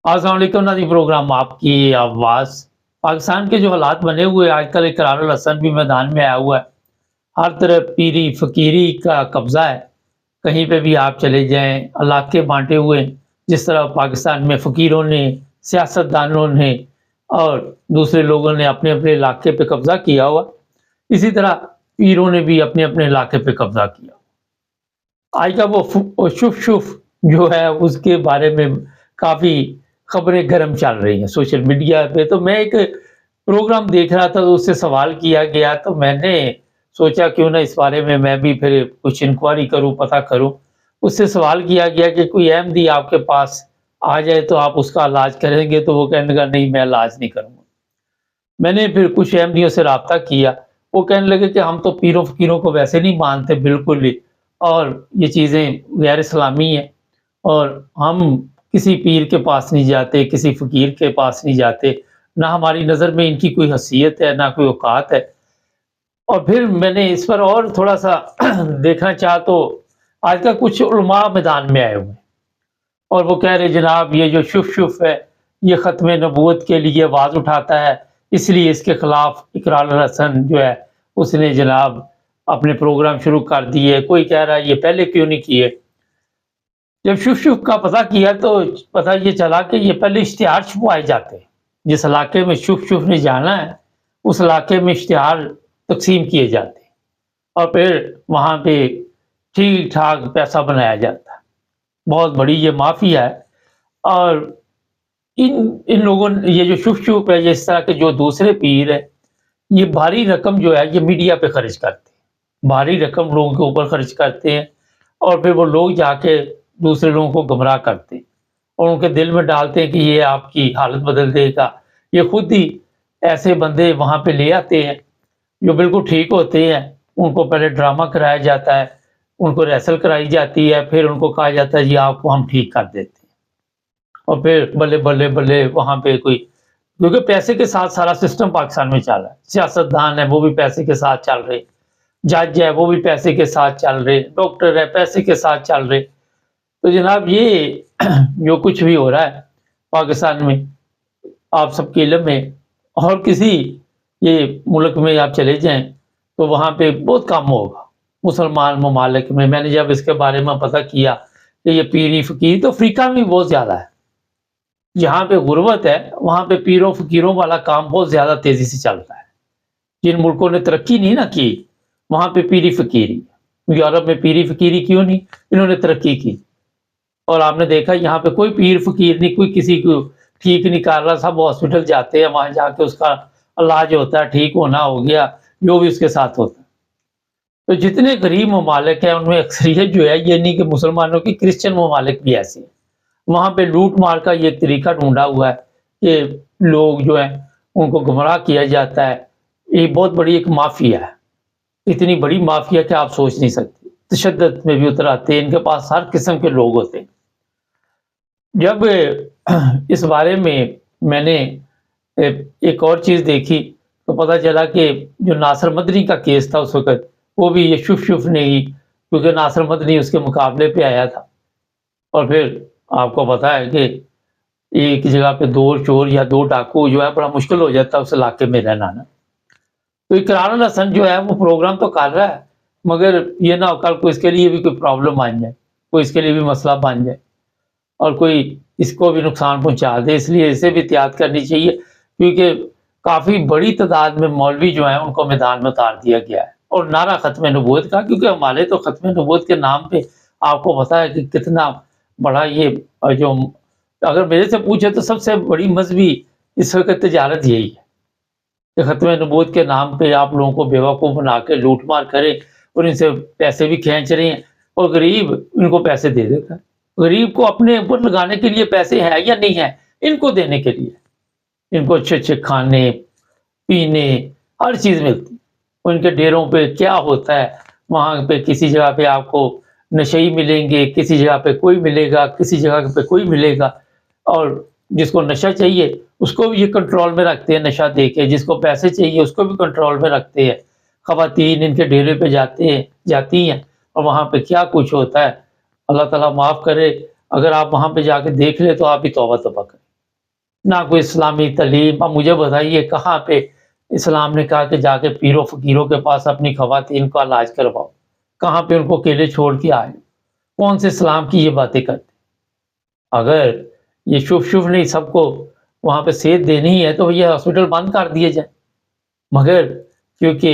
अस्सलाम वालेकुम नाज़रीन, प्रोग्राम आपकी आवाज़। पाकिस्तान के जो हालात बने हुए हैं आजकल, इकरारुल हसन भी मैदान में आया हुआ है। हर तरफ पीरी फ़कीरी का कब्ज़ा है। कहीं पे भी आप चले जाएँ, इलाके बाँटे हुए हैं। जिस तरह पाकिस्तान में फ़कीरों ने, सियासतदानों ने और दूसरे लोगों ने अपने-अपने इलाके पे कब्ज़ा किया हुआ, इसी तरह पीरों ने भी अपने-अपने इलाके पे कब्ज़ा किया। आज का वो शुफ-शुफ जो है उसके बारे में काफ़ी खबरें गर्म चल रही हैं सोशल मीडिया पे। तो मैं एक प्रोग्राम देख रहा था तो उससे सवाल किया गया, तो मैंने सोचा क्यों ना इस बारे में मैं भी फिर कुछ इंक्वायरी करूँ, पता करूँ। उससे सवाल किया गया कि कोई अहमदी आपके पास आ जाए तो आप उसका इलाज करेंगे? तो वो कहने लगा नहीं, मैं इलाज नहीं करूँगा। मैंने फिर कुछ अहमदियों से राब्ता किया, वो कहने लगे कि हम तो पीरों-फ़कीरों को वैसे नहीं मानते बिल्कुल भी, और ये चीज़ें गैर इस्लामी हैं और हम किसी पीर के पास नहीं जाते, किसी फ़कीर के पास नहीं जाते, ना हमारी नज़र में इनकी कोई हैसियत है, ना कोई औकात है। और फिर मैंने इस पर और थोड़ा-सा देखना चाहा तो आजकल कुछ उलमा मैदान में आए हुए हैं और वो कह रहे जनाब ये जो शुफ-शुफ है, ये ख़त्म नबूवत के लिए आवाज़ उठाता है, इसलिए इसके खिलाफ इकरारुल हसन जो है उसने जनाब अपने प्रोग्राम शुरू कर दिए। कोई कह रहा है ये पहले क्यों नहीं किए? जब शुफ-शुफ का पता किया तो पता ये चला कि ये पहले इश्तिहार छपवाए जाते हैं। जिस इलाके में शुफ-शुफ ने जाना है, उस इलाके में इश्तिहार तक़सीम किए जाते हैं और फिर वहाँ पे ठीक-ठाक पैसा बनाया जाता है। बहुत बड़ी ये माफ़िया है और इन इन लोगों ने ये जो शुफ-शुफ है, ये इस तरह के जो दूसरे पीर हैं, ये भारी रकम जो है ये मीडिया पे खर्च करते हैं। भारी रकम लोगों के ऊपर खर्च करते हैं और फिर वो लोग जाके दूसरे लोगों को गुमराह करते हैं और उनके दिल में डालते हैं कि ये आपकी हालत बदल देगा। ये खुद ही ऐसे बंदे वहाँ पे ले आते हैं जो बिल्कुल ठीक होते हैं, उनको पहले ड्रामा कराया जाता है, उनको रिहर्सल कराई जाती है, फिर उनको कहा जाता है जी आपको हम ठीक कर देते हैं और फिर बल्ले-बल्ले-बल्ले वहाँ पे कोई, क्योंकि पैसे के साथ सारा सिस्टम पाकिस्तान में चल रहा है। सियासतदान है वो भी पैसे के साथ चल रहे, जज है वो भी पैसे के साथ चल रहे, डॉक्टर है पैसे के साथ चल रहे। तो जनाब ये जो कुछ भी हो रहा है पाकिस्तान में, आप सबके इल्म में, और किसी ये मुल्क में आप चले जाएँ तो वहाँ पे बहुत कम होगा। मुसलमान ममालिक में मैंने जब इसके बारे में पता किया कि ये पीरी फ़कीर तो अफ्रीका में बहुत ज़्यादा है। जहाँ पे गुर्बत है, वहाँ पे पीरों फ़कीरों वाला काम बहुत ज़्यादा तेज़ी से चलता है। जिन मुल्कों ने तरक्की नहीं ना की, वहाँ पे पीरी फ़कीरी। यूरोप में पीरी फ़कीरी क्यों नहीं? इन्होंने तरक्की की और आपने देखा यहाँ पे कोई पीर फ़कीर नहीं, कोई किसी को ठीक नहीं कर रहा, सब हॉस्पिटल जाते हैं, वहाँ जाके उसका इलाज होता है, ठीक होना हो गया, जो भी उसके साथ होता है। तो जितने गरीब ममालिक हैं, उनमें अक्सरियत जो है, ये नहीं कि मुसलमानों की, क्रिश्चियन ममालिक भी ऐसे हैं। वहाँ पे लूट-मार का ये एक तरीका ढूँढा हुआ है कि लोग जो हैं, उनको गुमराह किया जाता है। ये बहुत बड़ी एक माफ़िया है, इतनी बड़ी माफ़िया कि आप सोच नहीं सकते। तशद्दुद में भी उतर आते हैं, इनके पास हर किस्म के लोग होते हैं। जब इस बारे में मैंने एक और चीज़ देखी, तो पता चला कि जो नासिर मदनी का केस था उस वक़्त, वो भी ये शुफ-शुफ ने ही, क्योंकि नासिर मदनी उसके मुकाबले पे आया था और फिर आपको पता है कि एक जगह पे 2 चोर या 2 डाकू जो है, बड़ा मुश्किल हो जाता है उस इलाके में रहना ना। तो इकरारुल हसन जो है वो प्रोग्राम तो कर रहा है, मगर ये ना हो कल को इसके लिए भी कोई प्रॉब्लम बन जाए, कोई इसके लिए भी मसला बन जाए और कोई इसको भी नुकसान पहुँचा दे, इसलिए इसे भी एहतियात करनी चाहिए, क्योंकि काफ़ी बड़ी तादाद में मौलवी जो हैं उनको मैदान में उतार दिया गया है और नारा ख़त्म नबूवत का, क्योंकि हमारे तो ख़त्म नबूवत के नाम पे आपको पता है कि कितना बड़ा ये जो, अगर मेरे से पूछे तो सबसे बड़ी मज़हबी इस वक़्त तिजारत यही है कि ख़त्म नबूवत के नाम पे आप लोगों को बेवकूफ़ बना के लूट-मार करें और इनसे पैसे भी खींच रहे हैं और गरीब इनको पैसे दे देता है। गरीब को अपने ऊपर लगाने के लिए पैसे हैं या नहीं है, इनको देने के लिए। इनको अच्छे-अच्छे खाने, पीने, हर चीज़ मिलती है। और इनके डेरों पे क्या होता है, वहाँ पे किसी जगह पे आपको नशई मिलेंगे, किसी जगह पे कोई मिलेगा, किसी जगह पे कोई मिलेगा और जिसको नशा चाहिए उसको भी ये कंट्रोल में रखते हैं नशा दे के, जिसको पैसे चाहिए उसको भी कंट्रोल में रखते हैं। ख़वातीन इनके डेरे पे जाती हैं और वहाँ पे क्या कुछ होता है, अल्लाह ताला माफ़ करे, अगर आप वहाँ पे जाके देख लें तो आप भी तौबा-तौबा करें। ना कोई इस्लामी तालीम। अब मुझे बताइए कहाँ पे इस्लाम ने कहा कि जाके पीरों फ़कीरों के पास अपनी ख़वातीन का इलाज करवाओ, कहाँ पे उनको अकेले छोड़ के आए? कौन से इस्लाम की ये बातें करते? अगर ये शुभ-शुभ नहीं सबको वहाँ पे सेध देनी ही है तो ये हॉस्पिटल बंद कर दिए जाएँ। मगर क्योंकि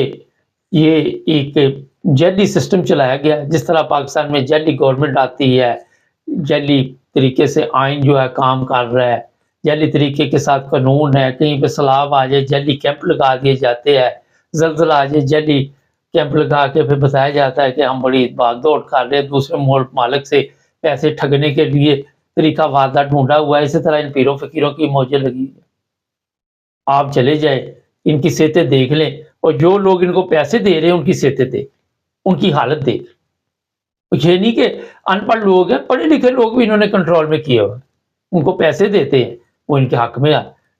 ये एक जेली सिस्टम चलाया गया है, जिस तरह पाकिस्तान में जेली गवर्नमेंट आती है, जेली तरीके से आइन जो है काम कर रहा है, जेली तरीके के साथ कानून है, कहीं पे सैलाब आ जाए जेली कैंप लगा दिए जाते हैं, ज़लज़ला आ जाए जेली कैंप लगा के फिर बताया जाता है कि हम बड़ी भाग-दौड़ कर रहे हैं, दूसरे मुल्क मालिक से पैसे ठगने के लिए तरीका वादा ढूँढा हुआ है। इसी तरह इन पीरों फ़कीरों की मौजें लगी हुई हैं। आप चले जाएँ, इनकी सेहतें देख लें और जो लोग इनको पैसे दे रहे हैं उनकी सेहतें देख, उनकी हालत देख। ये नहीं कि अनपढ़ लोग हैं, पढ़े लिखे लोग भी इन्होंने कंट्रोल में किए हुए हैं। उनको पैसे देते हैं, वो इनके हक में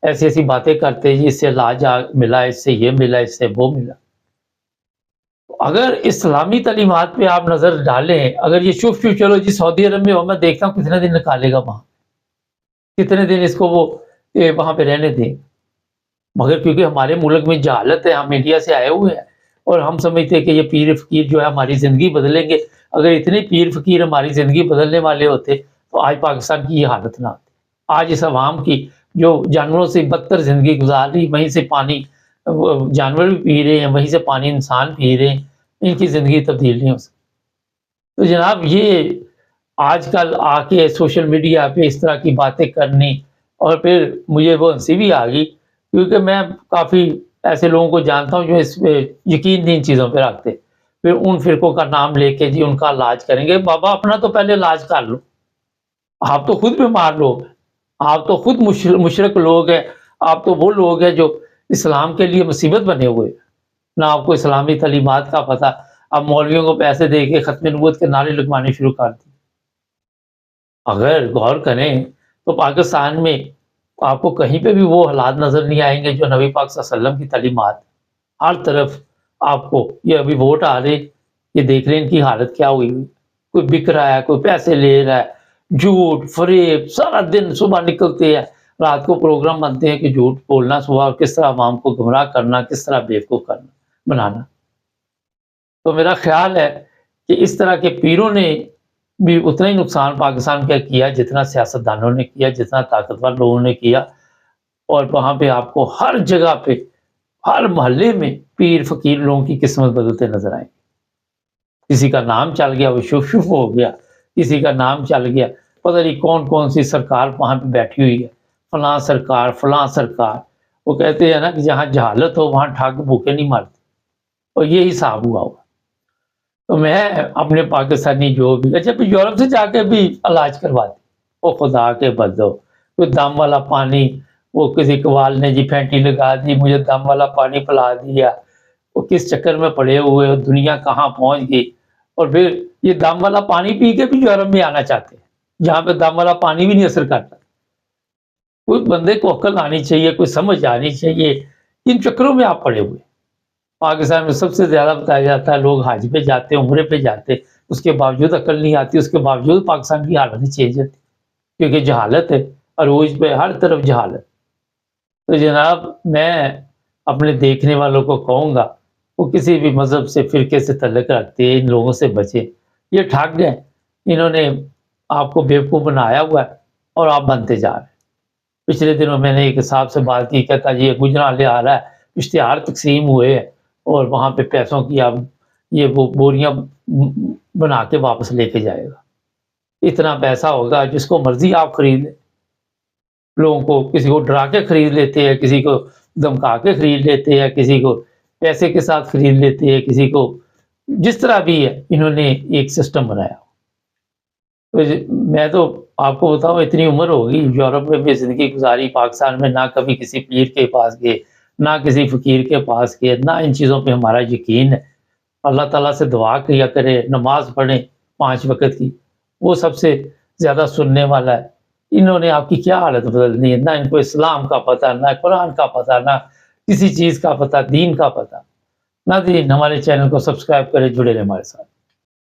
ऐसी-ऐसी बातें करते हैं जी इससे इलाज मिला, इससे ये मिला, इससे वो मिला। अगर इस्लामी तालीमात पे आप नज़र डालें, अगर ये शुभ-शुभ चलो जी सऊदी अरब में हो, मैं देखता हूँ कितने दिन निकालेगा वहाँ, कितने दिन इसको वो वहाँ पे रहने दें। मगर क्योंकि हमारे मुल्क में जहालत है, हम इंडिया से आए हुए हैं और हम समझते हैं कि ये पीर फ़कीर जो है हमारी ज़िंदगी बदलेंगे। अगर इतने पीर फ़कीर हमारी ज़िंदगी बदलने वाले होते, तो आज पाकिस्तान की ये हालत ना आती। आज इस अवाम की जो जानवरों से बदतर ज़िंदगी गुज़ार रही, वहीं से पानी जानवर भी पी रहे हैं, वहीं से पानी इंसान पी रहे हैं, इनकी ज़िंदगी तब्दील नहीं हो सकती। तो जनाब ये आजकल आके सोशल मीडिया पे इस तरह की बातें करनी और फिर मुझे वो हँसी भी आ गई क्योंकि मैं काफ़ी ऐसे लोगों को जानता हूँ जो इस पे यकीन नहीं इन चीज़ों पे रखते। फिर उन फ़िरकों का नाम लेके जी उनका इलाज करेंगे। बाबा अपना तो पहले इलाज कर लो। आप तो खुद बीमार लोग हैं। आप तो खुद मुशरिक लोग हैं। आप तो वो लोग हैं जो इस्लाम के लिए मुसीबत बने हुए हैं। ना आपको इस्लामी तालीमात का पता। अब मौलवियों को पैसे दे के ख़त्म नबूवत के नारे लगवाने शुरू कर दिए। अगर गौर करें तो पाकिस्तान में आपको कहीं पे भी वो हालात नज़र नहीं आएँगे जो नबी पाक सल्लल्लाहु अलैहि वसल्लम की तालीमात। हर तरफ आपको ये अभी वोट आ रहे, ये देख रहे हैं इनकी हालत क्या हुई हुई। कोई बिक रहा है, कोई पैसे ले रहा है, झूठ, फ़रेब सारा दिन सुबह निकलते हैं, रात को प्रोग्राम बनते हैं कि झूठ बोलना सुबह और किस तरह अवाम को गुमराह करना, किस तरह बेवकूफ़ करना बनाना। तो मेरा ख़्याल है कि इस तरह के पीरों ने भी उतना ही नुकसान पाकिस्तान का किया जितना सियासतदानों ने किया, जितना ताकतवर लोगों ने किया और वहाँ पे आपको हर जगह पे, हर मोहल्ले में पीर-फ़कीर लोगों की किस्मत बदलते नज़र आएँगे। किसी का नाम चल गया वो शुभ-शुभ हो गया, किसी का नाम चल गया, पता नहीं कौन-कौन सी सरकार वहाँ पे बैठी हुई है, फलाँ सरकार, फलाँ सरकार। वो कहते हैं ना कि जहाँ जहालत हो वहाँ ठग भूखे नहीं मरते और ये हिसाब हुआ हुआ। तो मैं अपने पाकिस्तानी जो भी अच्छा फिर यूरोप से जाके भी इलाज करवाते। ओ खुदा के बंदो, कोई दम वाला पानी वो किसी कवाल ने जी फैंटी लगा दी, मुझे दम वाला पानी पिला दिया। वो किस चक्कर में पड़े हुए हो, दुनिया कहाँ पहुँच गई और फिर ये दम वाला पानी पी के भी यूरोप में आना चाहते हैं, जहाँ पे दम वाला पानी भी नहीं असर करता। कोई बंदे को अक्ल आनी चाहिए, कोई समझ आनी चाहिए, इन चक्करों में आप पड़े हुए। पाकिस्तान में सबसे ज़्यादा बताया जाता है लोग हज पे जाते हैं, उम्रे पे जाते हैं, उसके बावजूद अकल नहीं आती, उसके बावजूद पाकिस्तान की हालत नहीं चेंज होती क्योंकि जहालत है, अरूज पे हर तरफ जहालत। तो जनाब मैं अपने देखने वालों को कहूँगा, वो किसी भी मज़हब से, फ़िरके से तल्लुक़ रखते हैं, इन लोगों से बचें। ये ठग हैं, इन्होंने आपको बेवकूफ़ बनाया हुआ है और आप बनते जा रहे हैं। पिछले दिनों मैंने एक साहब से बात की, कहता जी ये गुजराले आ रहा है, इश्तिहार तक़सीम हुए हैं और वहाँ पे पैसों की अब ये वो बोरियाँ बना के वापस लेके जाएगा। इतना पैसा होगा जिसको मर्ज़ी आप खरीद लें। लोगों को किसी को डरा के खरीद लेते हैं, किसी को धमका के खरीद लेते हैं, किसी को पैसे के साथ खरीद लेते हैं, किसी को जिस तरह भी है इन्होंने एक सिस्टम बनाया। तो मैं तो आपको बताऊँ इतनी उम्र हो गई, यूरोप में भी ज़िंदगी गुज़ारी, पाकिस्तान में ना कभी किसी पीर के पास गए, ना किसी फ़कीर के पास गए, ना इन चीज़ों पे हमारा यकीन है। अल्लाह ताला से दुआ किया करें, नमाज़ पढ़ें 5 वक़्त की, वो सबसे ज़्यादा सुनने वाला है। इन्होंने आपकी क्या हालत बदलनी है, ना इनको इस्लाम का पता, ना कुरान का पता, ना किसी चीज़ का पता, दीन का पता। नाज़रीन हमारे चैनल को सब्सक्राइब करें, जुड़े रहें हमारे साथ।